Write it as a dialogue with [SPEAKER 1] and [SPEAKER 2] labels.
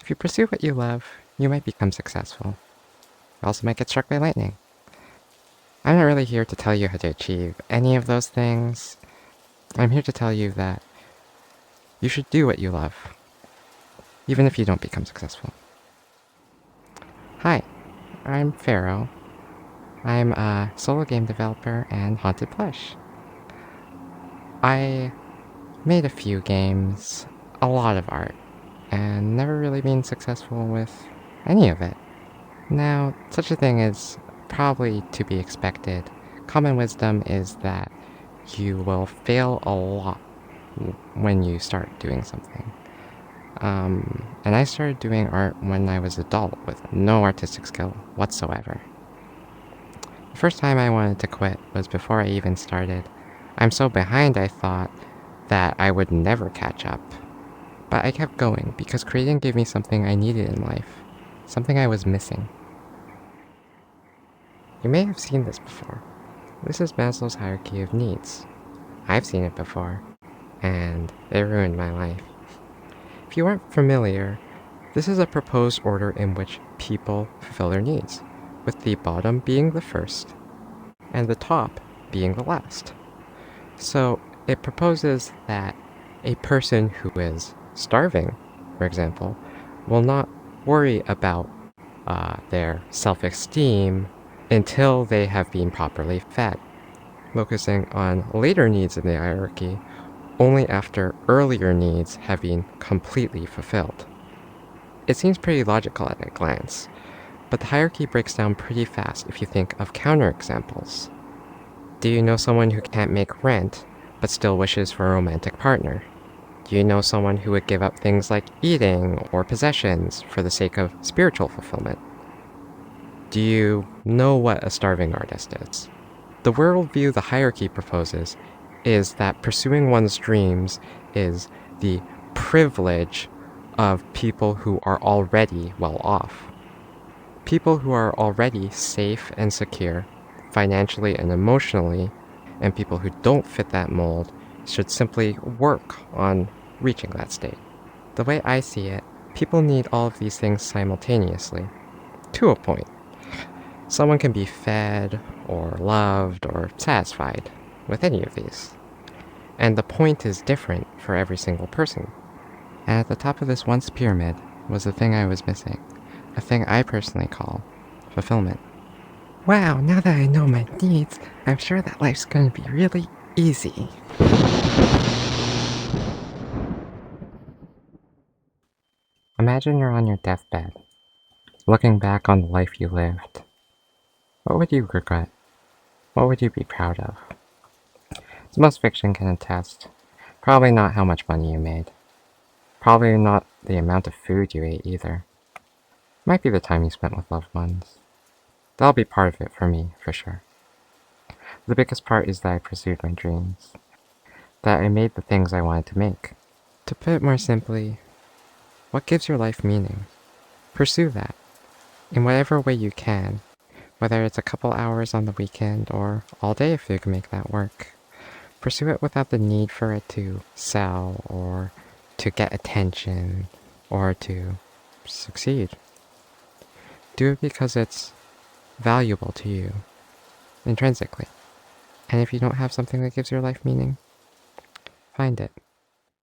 [SPEAKER 1] If you pursue what you love, you might become successful. You also might get struck by lightning. I'm not really here to tell you how to achieve any of those things. I'm here to tell you that you should do what you love, even if you don't become successful. Hi, I'm Pharaoh. I'm a solo game developer and Haunted Plush. I made a few games, a lot of art, and never really been successful with any of it. Now, such a thing is probably to be expected. Common wisdom is that you will fail a lot when you start doing something. And I started doing art when I was adult with no artistic skill whatsoever. The first time I wanted to quit was before I even started. I'm so behind, I thought that I would never catch up. But I kept going because creating gave me something I needed in life, something I was missing. You may have seen this before. This is Maslow's hierarchy of needs. I've seen it before, and it ruined my life. If you aren't familiar, this is a proposed order in which people fulfill their needs, with the bottom being the first, and the top being the last. So it proposes that a person who is starving, for example, will not worry about their self-esteem until they have been properly fed, focusing on later needs in the hierarchy only after earlier needs have been completely fulfilled. It seems pretty logical at a glance, but the hierarchy breaks down pretty fast if you think of counterexamples. Do you know someone who can't make rent, but still wishes for a romantic partner? Do you know someone who would give up things like eating or possessions for the sake of spiritual fulfillment? Do you know what a starving artist is? The worldview the hierarchy proposes is that pursuing one's dreams is the privilege of people who are already well off. People who are already safe and secure, financially and emotionally, and people who don't fit that mold should simply work on reaching that state. The way I see it, people need all of these things simultaneously, to a point. Someone can be fed, or loved, or satisfied with any of these. And the point is different for every single person. And at the top of this once pyramid was the thing I was missing, a thing I personally call fulfillment. Wow, now that I know my needs, I'm sure that life's going to be really easy. Imagine you're on your deathbed, looking back on the life you lived. What would you regret? What would you be proud of? As most fiction can attest, probably not how much money you made. Probably not the amount of food you ate either. Might be the time you spent with loved ones. That'll be part of it for me, for sure. The biggest part is that I pursued my dreams. That I made the things I wanted to make. To put it more simply, what gives your life meaning? Pursue that, in whatever way you can, whether it's a couple hours on the weekend or all day if you can make that work. Pursue it without the need for it to sell or to get attention or to succeed. Do it because it's valuable to you, intrinsically. And if you don't have something that gives your life meaning, find it.